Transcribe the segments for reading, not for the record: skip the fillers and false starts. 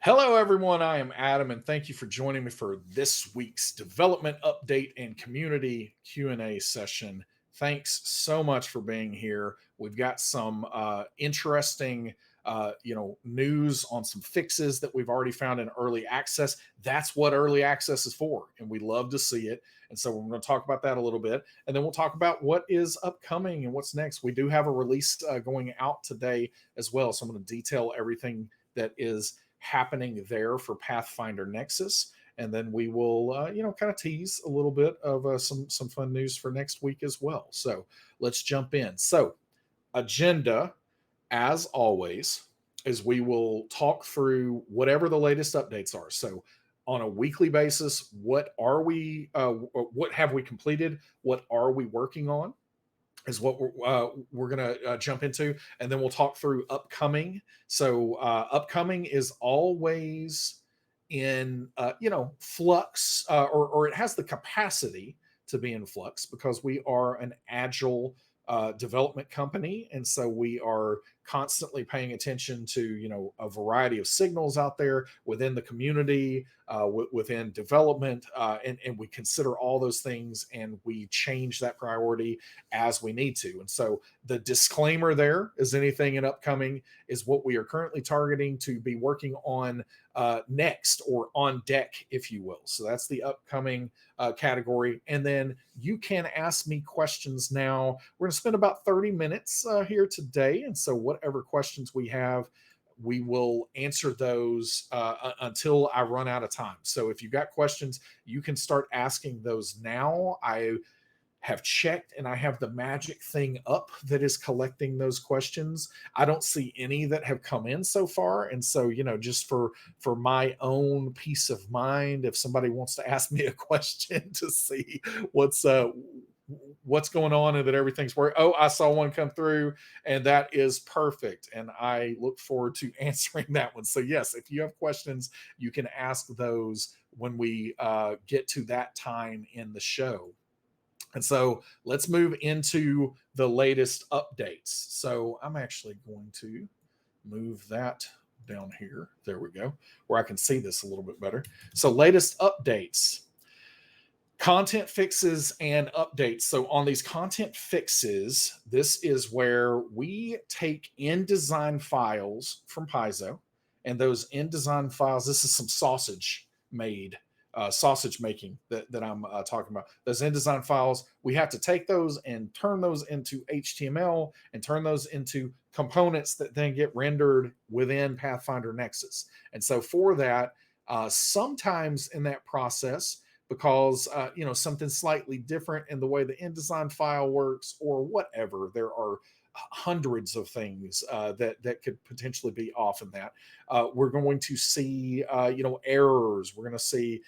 Hello, everyone. I am Adam, and thank you for joining me for this week's development update and community Q&A session. Thanks so much for being here. We've got some interesting, news on some fixes that we've already found in early access. That's what early access is for, and we love to see it. And so we're going to talk about that a little bit, and then we'll talk about what is upcoming and what's next. We do have a release going out today as well, so I'm going to detail everything that is happening there for Pathfinder Nexus, and then we will, kind of tease a little bit of some fun news for next week as well. So let's jump in. So agenda, as always, is we will talk through whatever the latest updates are. So on a weekly basis, what have we completed? What are we working on? Is what we're going to jump into, and then we'll talk through upcoming. So upcoming is always in flux, or it has the capacity to be in flux because we are an agile development company, and so we are constantly paying attention to a variety of signals out there within the community, within development, and we consider all those things, and we change that priority as we need to. And so the disclaimer there is anything in upcoming is what we are currently targeting to be working on next, or on deck, if you will. So that's the upcoming category. And then you can ask me questions now. We're going to spend about 30 minutes here today. And so whatever questions we have, we will answer those until I run out of time. So if you've got questions, you can start asking those now. I have checked and I have the magic thing up that is collecting those questions. I don't see any that have come in so far. And so, just for my own peace of mind, if somebody wants to ask me a question to see what's going on and that everything's working. Oh, I saw one come through, and that is perfect. And I look forward to answering that one. So yes, if you have questions, you can ask those when we get to that time in the show. And so let's move into the latest updates. So I'm actually going to move that down here. There we go, where I can see this a little bit better. So latest updates, content fixes and updates. So on these content fixes, this is where we take InDesign files from Paizo, and those InDesign files, this is some sausage making that I'm talking about. Those InDesign files, we have to take those and turn those into HTML and turn those into components that then get rendered within Pathfinder Nexus. And so for that, sometimes in that process, because something slightly different in the way the InDesign file works or whatever, there are hundreds of things that could potentially be off in that. We're going to see errors. We're going to see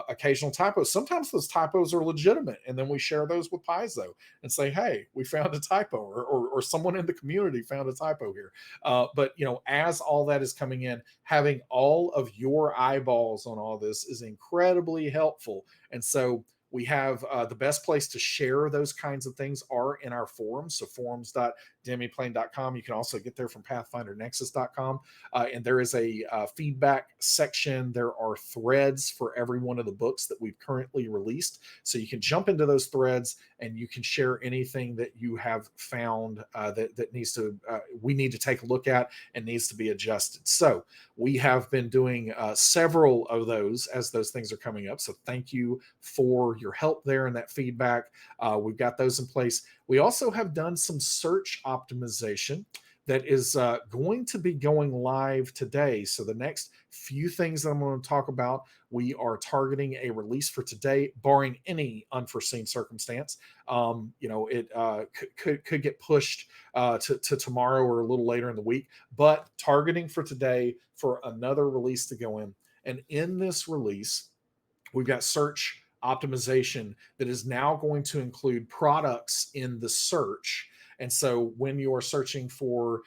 occasional typos. Sometimes those typos are legitimate, and then we share those with Paizo and say, hey, we found a typo, or someone in the community found a typo here. But as all that is coming in, having all of your eyeballs on all this is incredibly helpful. And so we have the best place to share those kinds of things are in our forums. So forums.demiplane.com. You can also get there from pathfindernexus.com. And there is a feedback section. There are threads for every one of the books that we've currently released. So you can jump into those threads and you can share anything that you have found that needs to, we need to take a look at and needs to be adjusted. So we have been doing several of those as those things are coming up. So thank you for your help there and that feedback. We've got those in place. We also have done some search optimization that is going to be going live today. So the next few things that I'm going to talk about, we are targeting a release for today, barring any unforeseen circumstance. It could get pushed to tomorrow or a little later in the week, but targeting for today for another release to go in. And in this release, we've got search optimization that is now going to include products in the search. And so when you are searching for,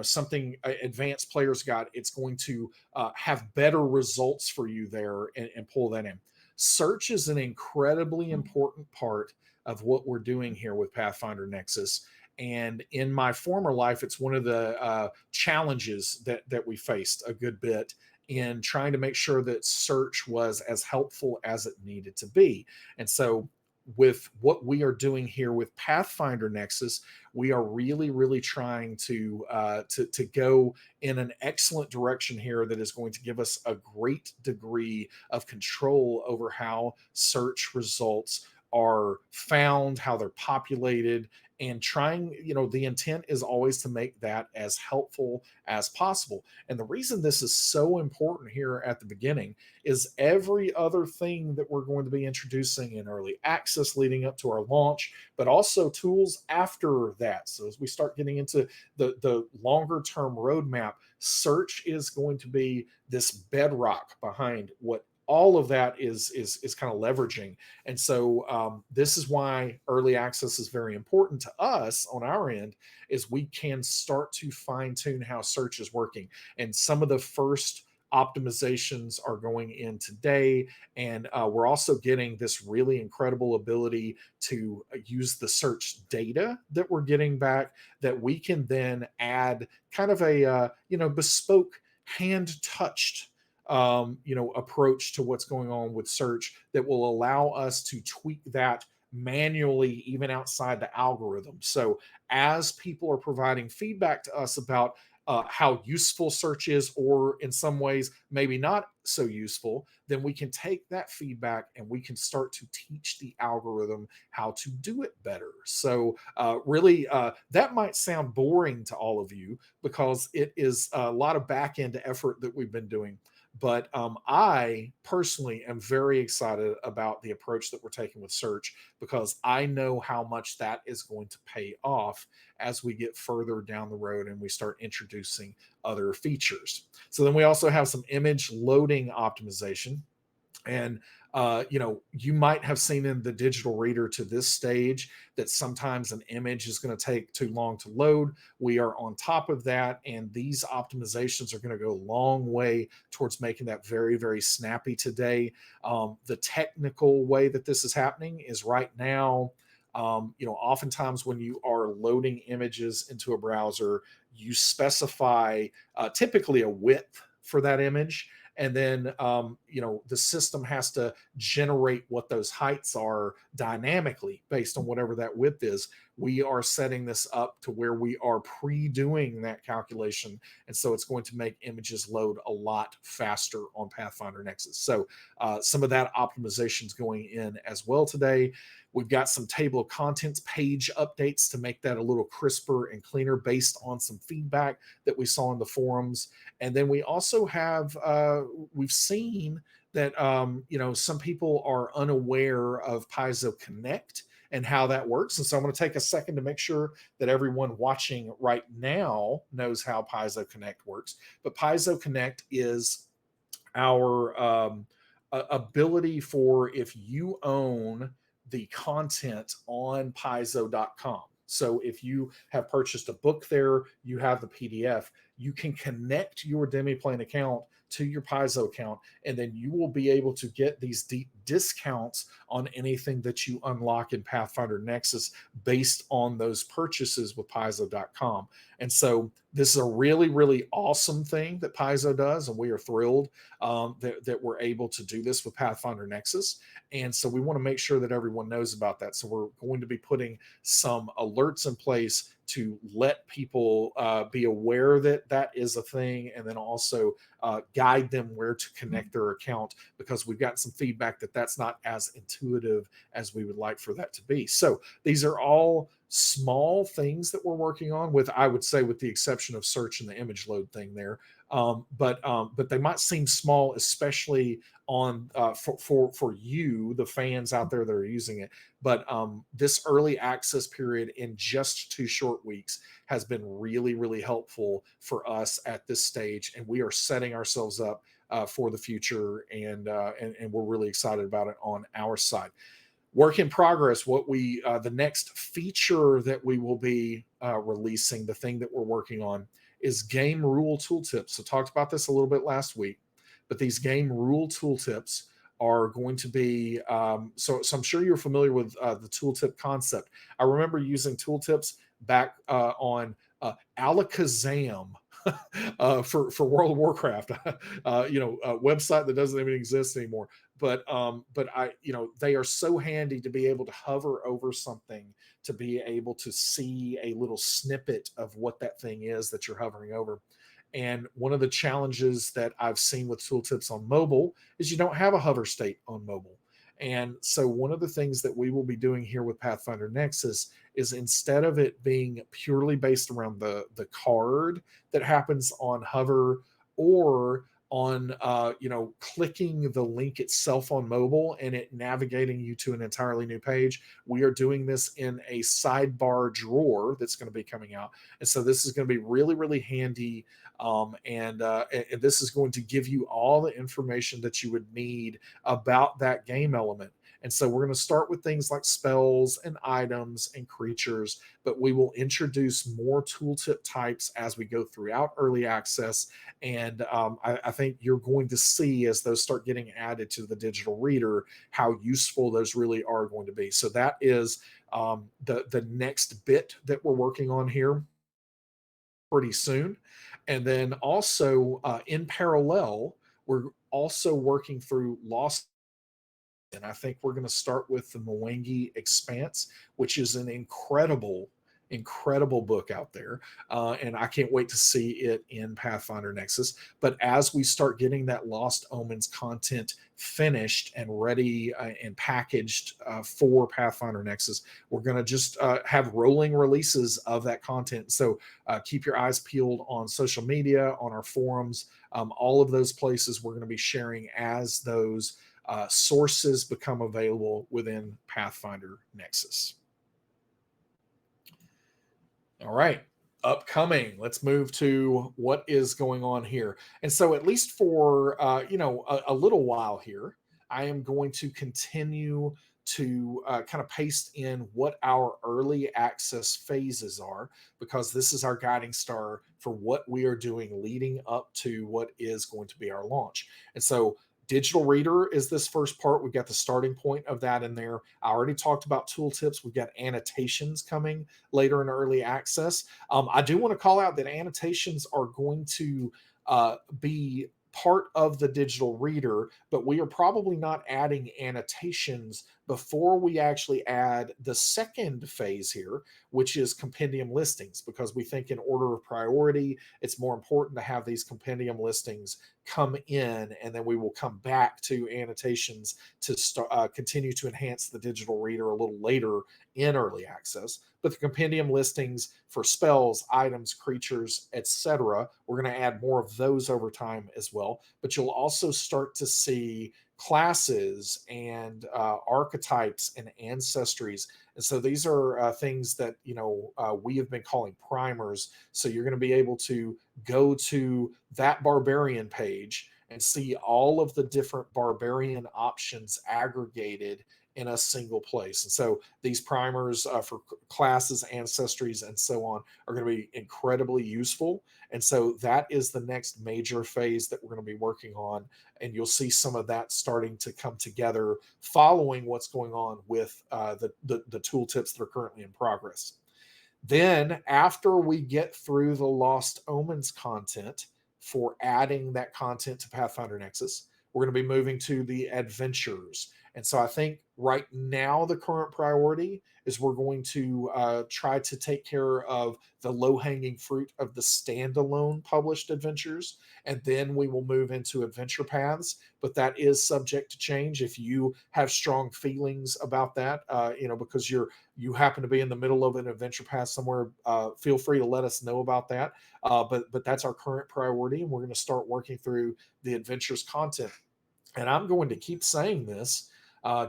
something advanced players got, it's going to have better results for you there and pull that in. Search is an incredibly important part of what we're doing here with Pathfinder Nexus. And in my former life, it's one of the challenges that we faced a good bit in trying to make sure that search was as helpful as it needed to be. And so, with what we are doing here with Pathfinder Nexus, we are really trying to go in an excellent direction here that is going to give us a great degree of control over how search results are found, how they're populated, and trying, the intent is always to make that as helpful as possible. And the reason this is so important here at the beginning is every other thing that we're going to be introducing in early access leading up to our launch, but also tools after that. So as we start getting into the longer term roadmap, search is going to be this bedrock behind what all of that is kind of leveraging. And so this is why early access is very important to us on our end, is we can start to fine tune how search is working. And some of the first optimizations are going in today, and we're also getting this really incredible ability to use the search data that we're getting back, that we can then add kind of a bespoke hand touched approach to what's going on with search that will allow us to tweak that manually even outside the algorithm. So as people are providing feedback to us about how useful search is, or in some ways maybe not so useful, then we can take that feedback and we can start to teach the algorithm how to do it better. So really, that might sound boring to all of you because it is a lot of back end effort that we've been doing. But I personally am very excited about the approach that we're taking with search, because I know how much that is going to pay off as we get further down the road and we start introducing other features. So then we also have some image loading optimization. And you might have seen in the digital reader to this stage that sometimes an image is going to take too long to load. We are on top of that, and these optimizations are going to go a long way towards making that very snappy today. The technical way that this is happening is right now. Oftentimes when you are loading images into a browser, you specify typically a width for that image, and then the system has to generate what those heights are dynamically based on whatever that width is. We are setting this up to where we are pre-doing that calculation, and so it's going to make images load a lot faster on Pathfinder Nexus. So some of that optimization is going in as well today. We've got some table of contents page updates to make that a little crisper and cleaner based on some feedback that we saw in the forums. And then we also have, we've seen that, some people are unaware of Paizo Connect and how that works. And so I'm going to take a second to make sure that everyone watching right now knows how Paizo Connect works. But Paizo Connect is our ability for, if you own the content on Paizo.com. So if you have purchased a book there, you have the PDF, you can connect your Demiplane account to your Paizo account, and then you will be able to get these deep discounts on anything that you unlock in Pathfinder Nexus based on those purchases with Paizo.com. And so this is a really awesome thing that Paizo does, and we are thrilled that we're able to do this with Pathfinder Nexus. And so we want to make sure that everyone knows about that. So we're going to be putting some alerts in place to let people be aware that that is a thing, and then also guide them where to connect their account, because we've gotten some feedback that that's not as intuitive as we would like for that to be. So these are all small things that we're working on, with, I would say, with the exception of search and the image load thing there. But they might seem small, especially on for you, the fans out there that are using it. But this early access period in just 2 short weeks has been really helpful for us at this stage, and we are setting ourselves up for the future, and we're really excited about it on our side. Work in progress. What we the next feature that we will be releasing, the thing that we're working on, is game rule tooltips. So talked about this a little bit last week, but these game rule tooltips are going to be so I'm sure you're familiar with the tooltip concept. I remember using tooltips back on Alakazam for World of Warcraft, a website that doesn't even exist anymore. But they are so handy to be able to hover over something, to be able to see a little snippet of what that thing is that you're hovering over. And one of the challenges that I've seen with tooltips on mobile is you don't have a hover state on mobile. And so, one of the things that we will be doing here with Pathfinder Nexus is, instead of it being purely based around the card that happens on hover, or on clicking the link itself on mobile and it navigating you to an entirely new page, we are doing this in a sidebar drawer that's going to be coming out. And so this is going to be really, really handy, and this is going to give you all the information that you would need about that game element. And so we're going to start with things like spells and items and creatures, but we will introduce more tooltip types as we go throughout early access. And I think you're going to see, as those start getting added to the digital reader, how useful those really are going to be. So that is the next bit that we're working on here pretty soon. And then also, in parallel, we're also working through Lost, and I think we're going to start with the Mwangi Expanse, which is an incredible book out there. And I can't wait to see it in Pathfinder Nexus. But as we start getting that Lost Omens content finished and ready and packaged for Pathfinder Nexus, we're going to just have rolling releases of that content. So keep your eyes peeled on social media, on our forums, all of those places. We're going to be sharing as those sources become available within Pathfinder Nexus. All right. Upcoming. Let's move to what is going on here. And so, at least for a little while here, I am going to continue to kind of paste in what our early access phases are, because this is our guiding star for what we are doing leading up to what is going to be our launch. And so, digital reader is this first part. We've got the starting point of that in there. I already talked about tooltips. We've got annotations coming later in early access. I do want to call out that annotations are going to be part of the digital reader, but we are probably not adding annotations before we actually add the second phase here, which is compendium listings, because we think in order of priority, it's more important to have these compendium listings come in, and then we will come back to annotations to continue to enhance the digital reader a little later in early access. But the compendium listings for spells, items, creatures, etc., we're going to add more of those over time as well. But you'll also start to see classes and archetypes and ancestries. And so these are things that we have been calling primers. So you're going to be able to go to that barbarian page and see all of the different barbarian options aggregated in a single place. And so these primers for classes, ancestries, and so on are going to be incredibly useful. And so that is the next major phase that we're going to be working on. And you'll see some of that starting to come together following what's going on with the tooltips that are currently in progress. Then, after we get through the Lost Omens content for adding that content to Pathfinder Nexus, we're going to be moving to the adventures. And so I think right now the current priority is we're going to try to take care of the low-hanging fruit of the standalone published adventures, and then we will move into adventure paths. But that is subject to change. If you have strong feelings about that, because you happen to be in the middle of an adventure path somewhere, feel free to let us know about that. But that's our current priority, and we're going to start working through the adventures content. And I'm going to keep saying this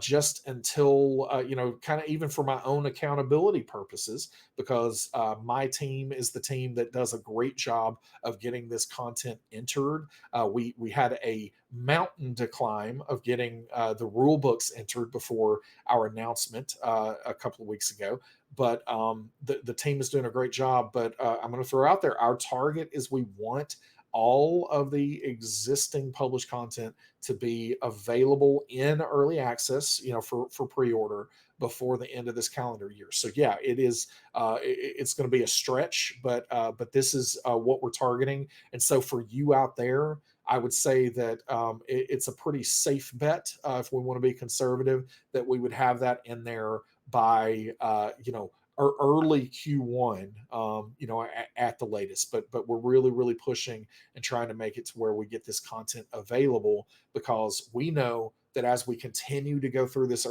just until, kind of even for my own accountability purposes, because my team is the team that does a great job of getting this content entered. We had a mountain to climb of getting the rule books entered before our announcement a couple of weeks ago. But the team is doing a great job. But I'm going to throw out there, our target is we want all of the existing published content to be available in early access, for pre-order. before the end of this calendar year. So yeah, it is. It's going to be a stretch, but this is what we're targeting. And so for you out there, I would say that it's a pretty safe bet if we want to be conservative that we would have that in there by or early Q1, at the latest. But we're really pushing and trying to make it to where we get this content available, because we know that as we continue to go through this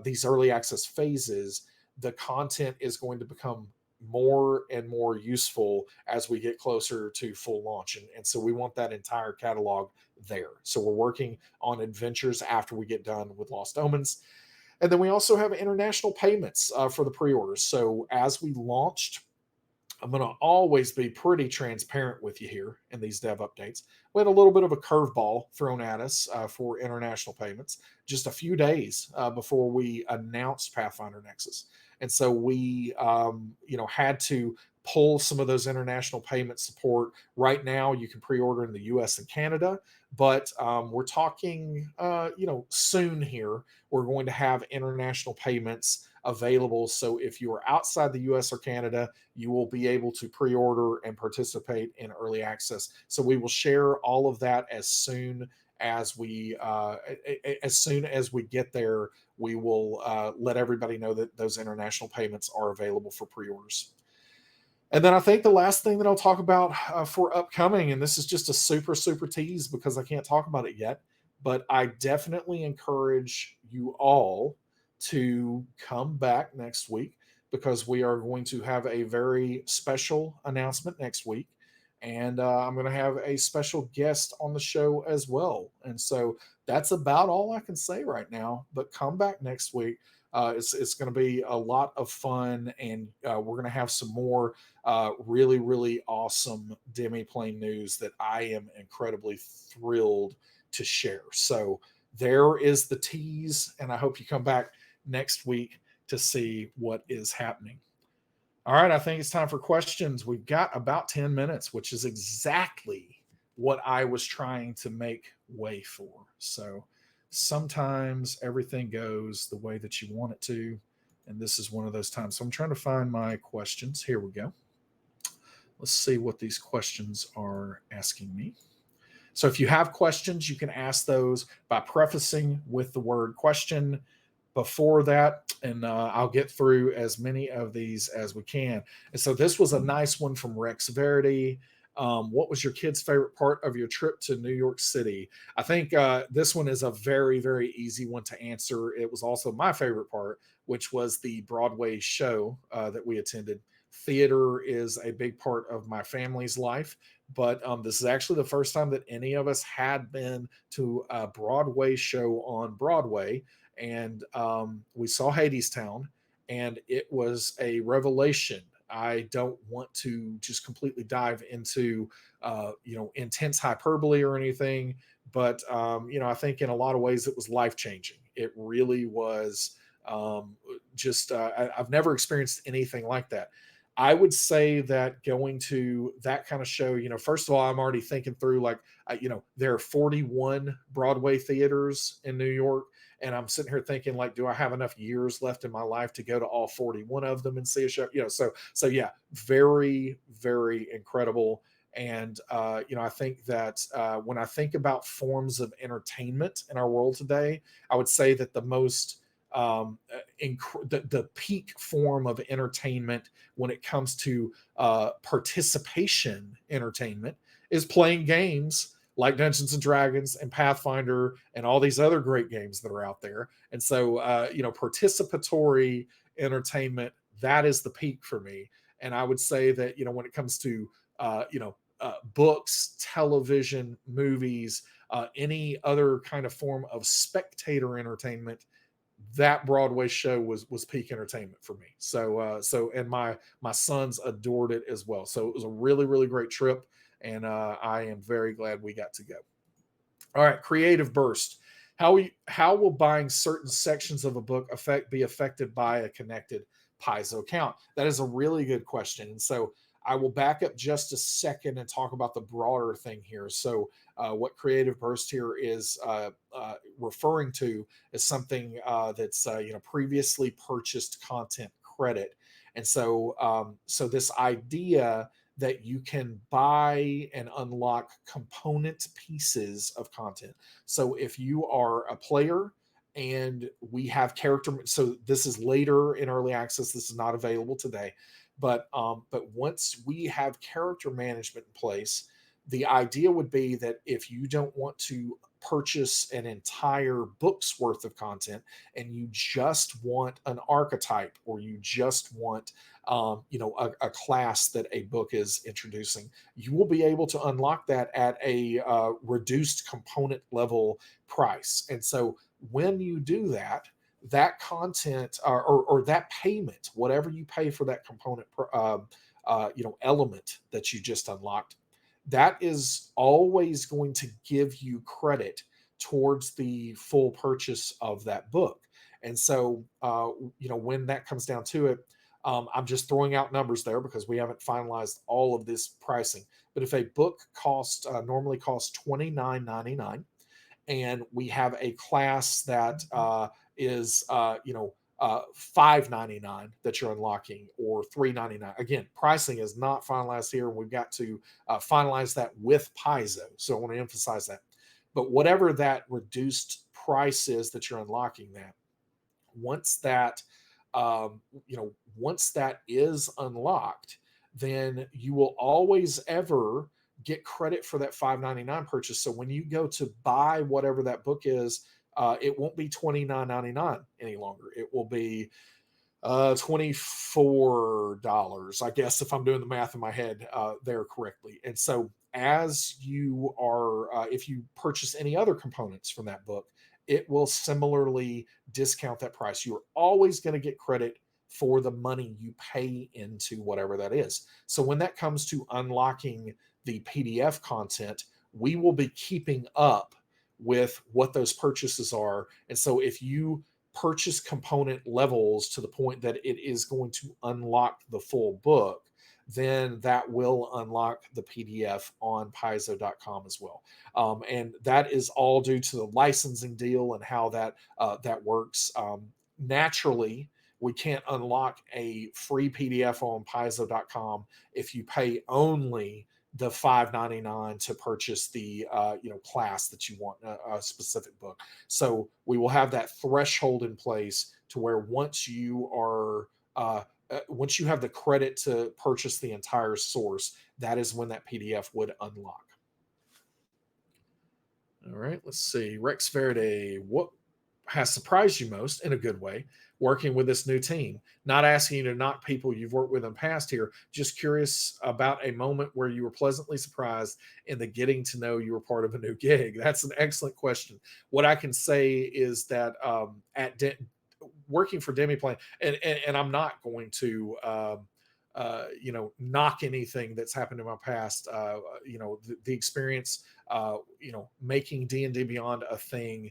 these early access phases, the content is going to become more and more useful as we get closer to full launch. And so we want that entire catalog there. So we're working on adventures after we get done with Lost Omens. And then we also have international payments for the pre-orders. So as we launched, I'm going to always be pretty transparent with you here in these dev updates. We had a little bit of a curveball thrown at us for international payments just a few days before we announced Pathfinder Nexus. And so we, had to pull some of those international payment support. Right now, you can pre-order in the US and Canada, but we're talking, soon here, we're going to have international payments available. So if you are outside the US or Canada, you will be able to pre-order and participate in early access. So we will share all of that as soon as we get there. We will let everybody know that those international payments are available for pre-orders. And then I think the last thing that I'll talk about for upcoming, and this is just a super tease because I can't talk about it yet, but I definitely encourage you all to come back next week, because we are going to have a very special announcement next week. And I'm going to have a special guest on the show as well. And so that's about all I can say right now. But come back next week. It's going to be a lot of fun, and we're going to have some more really awesome Demiplane news that I am incredibly thrilled to share. So there is the tease, and I hope you come back next week to see what is happening. All right, I think it's time for questions. We've got about 10 minutes, which is exactly what I was trying to make way for. So sometimes everything goes the way that you want it to, and this is one of those times. So I'm trying to find my questions. Here we go. Let's see what these questions are asking me. So if you have questions, you can ask those by prefacing with the word question before that, and I'll get through as many of these as we can. And so this was a nice one from Rex Verity. What was your kid's favorite part of your trip to New York City? I think this one is a very easy one to answer. It was also my favorite part, which was the Broadway show that we attended. Theater is a big part of my family's life, but this is actually the first time that any of us had been to a Broadway show on Broadway. And we saw Hadestown, and it was a revelation. I don't want to just completely dive into, intense hyperbole or anything, but I think in a lot of ways it was life changing. It really was. I've never experienced anything like that. I would say that going to that kind of show, first of all, I'm already thinking through there are 41 Broadway theaters in New York. And I'm sitting here thinking, do I have enough years left in my life to go to all 41 of them and see a show? So yeah, very incredible. And I think that when I think about forms of entertainment in our world today, I would say that the most the peak form of entertainment when it comes to participation entertainment is playing games like Dungeons and Dragons and Pathfinder and all these other great games that are out there. And so, participatory entertainment, that is the peak for me. And I would say that, when it comes to, books, television, movies, any other kind of form of spectator entertainment, that Broadway show was peak entertainment for me. And my sons adored it as well. So it was a really great trip, and I am very glad we got to go. All right, Creative Burst. How will buying certain sections of a book be affected by a connected Paizo account? That is a really good question. And so I will back up just a second and talk about the broader thing here. So, what Creative Burst here is referring to is something that's previously purchased content credit, and so this idea that you can buy and unlock component pieces of content. So if you are a player and we have character, so this is later in early access, this is not available today, but once we have character management in place, the idea would be that if you don't want to purchase an entire book's worth of content and you just want an archetype, or you just want a class that a book is introducing, you will be able to unlock that at a reduced component level price. And so when you do that, that content or that payment, whatever you pay for that component element that you just unlocked, that is always going to give you credit towards the full purchase of that book. And so when that comes down to it, I'm just throwing out numbers there because we haven't finalized all of this pricing. But if a book normally costs $29.99, and we have a class that is $5.99 that you're unlocking, or $3.99. Again, pricing is not finalized here, and we've got to finalize that with Paizo. So I want to emphasize that. But whatever that reduced price is that you're unlocking, that once that once that is unlocked, then you will always ever get credit for that $5.99 purchase. So when you go to buy whatever that book is, it won't be $29.99 any longer. It will be $24, I guess, if I'm doing the math in my head there correctly. And so as you are, if you purchase any other components from that book, it will similarly discount that price. You're always going to get credit for the money you pay into whatever that is. So when that comes to unlocking the PDF content, we will be keeping up with what those purchases are. And so if you purchase component levels to the point that it is going to unlock the full book, then that will unlock the PDF on Paizo.com as well. And that is all due to the licensing deal and how that works. Naturally, we can't unlock a free PDF on Paizo.com if you pay only the $5.99 to purchase the class that you want, a specific book. So we will have that threshold in place to where once you have the credit to purchase the entire source, that is when that PDF would unlock. All right, let's see. Rex Verde, what has surprised you most in a good way working with this new team? Not asking you to knock people you've worked with in the past here, just curious about a moment where you were pleasantly surprised in the getting to know you were part of a new gig. That's an excellent question. What I can say is that working for Demiplane, and I'm not going to knock anything that's happened in my past. The experience, making D&D Beyond a thing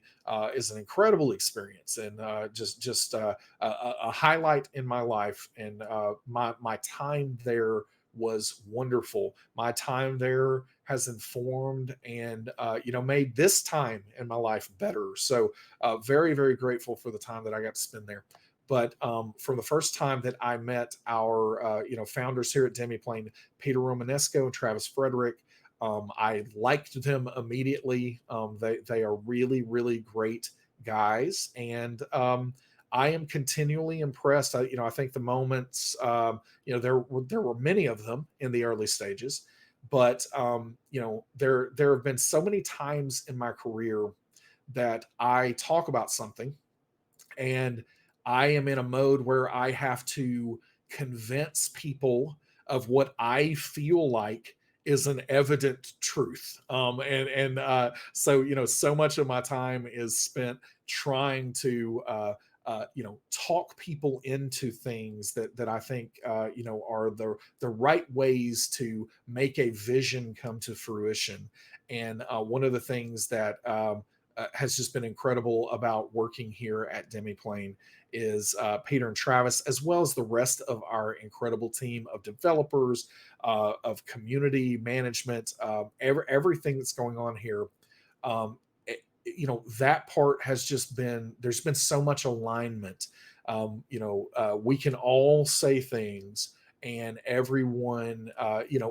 is an incredible experience, and just a highlight in my life. And my time there was wonderful. My time there has informed and made this time in my life better. So very, very grateful for the time that I got to spend there. But from the first time that I met our founders here at Demiplane, Peter Romanesco and Travis Frederick, I liked them immediately. They are really, really great guys, and I am continually impressed. I think the moments, there were many of them in the early stages, but there have been so many times in my career that I talk about something and I am in a mode where I have to convince people of what I feel like is an evident truth. So so much of my time is spent trying to talk people into things that I think are the right ways to make a vision come to fruition. And one of the things that has just been incredible about working here at Demiplane is Peter and Travis, as well as the rest of our incredible team of developers, of community management, everything that's going on here. Um, that part has just been, there's been so much alignment. We can all say things and everyone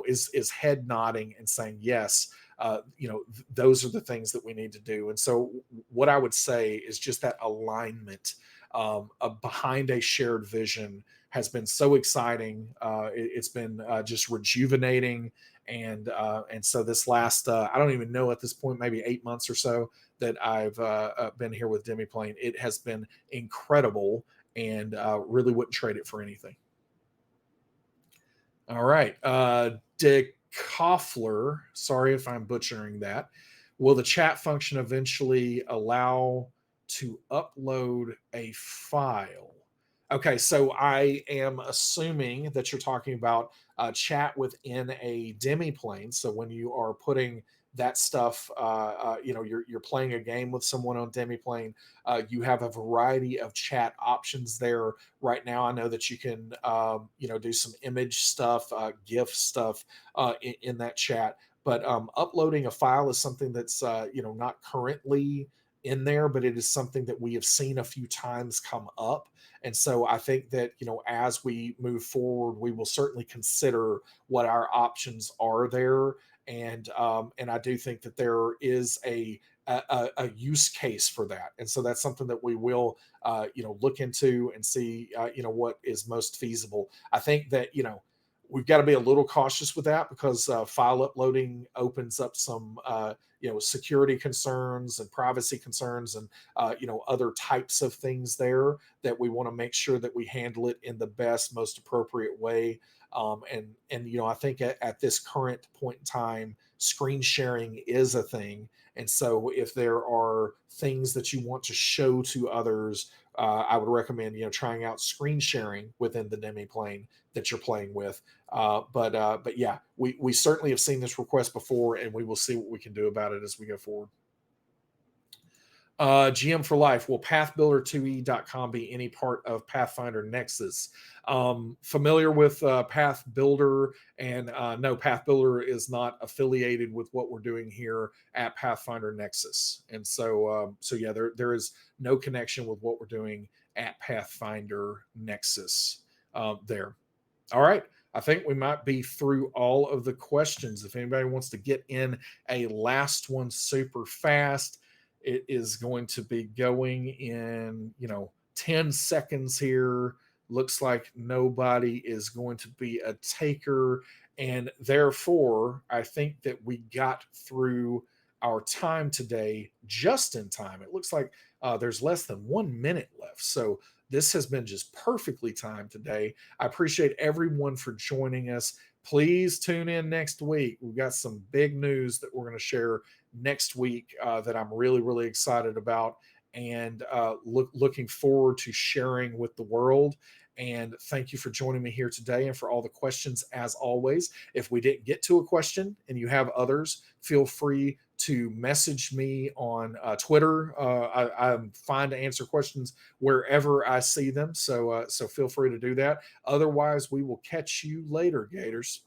is head nodding and saying yes. Those are the things that we need to do. And so what I would say is just that alignment behind a shared vision has been so exciting. It's been just rejuvenating. And so this last I don't even know at this point, maybe 8 months or so that I've been here with Demiplane, it has been incredible, and really wouldn't trade it for anything. All right. De Koffler, sorry if I'm butchering that. Will the chat function eventually allow to upload a file? Okay, so I am assuming that you're talking about chat within a Demiplane. So when you are putting that stuff, you're playing a game with someone on Demiplane. You have a variety of chat options there. Right now, I know that you can, do some image stuff, GIF stuff in that chat. But uploading a file is something that's, not currently in there, but it is something that we have seen a few times come up. And so I think that, as we move forward, we will certainly consider what our options are there. And I do think that there is a use case for that, and so that's something that we will look into and see what is most feasible. I think that we've got to be a little cautious with that because file uploading opens up some security concerns and privacy concerns and other types of things there that we want to make sure that we handle it in the best, most appropriate way. And I think at this current point in time, screen sharing is a thing. And so if there are things that you want to show to others, I would recommend trying out screen sharing within the Demiplane that you're playing with. But yeah, we certainly have seen this request before, and we will see what we can do about it as we go forward. GM for Life, will pathbuilder2e.com be any part of Pathfinder Nexus? Familiar with Path Builder, and no, Path Builder is not affiliated with what we're doing here at Pathfinder Nexus. And so yeah, there is no connection with what we're doing at Pathfinder Nexus there. All right. I think we might be through all of the questions. If anybody wants to get in a last one super fast, it is going to be going in 10 seconds here. Looks like nobody is going to be a taker, and therefore I think that we got through our time today just in time. It looks like there's less than 1 minute left, so this has been just perfectly timed today. I appreciate everyone for joining us. Please tune in next week. We've got some big news that we're going to share next week that I'm really, really excited about, and looking forward to sharing with the world. And thank you for joining me here today and for all the questions as always. If we didn't get to a question and you have others, feel free to message me on Twitter. I'm fine to answer questions wherever I see them. So feel free to do that. Otherwise, we will catch you later, Gators.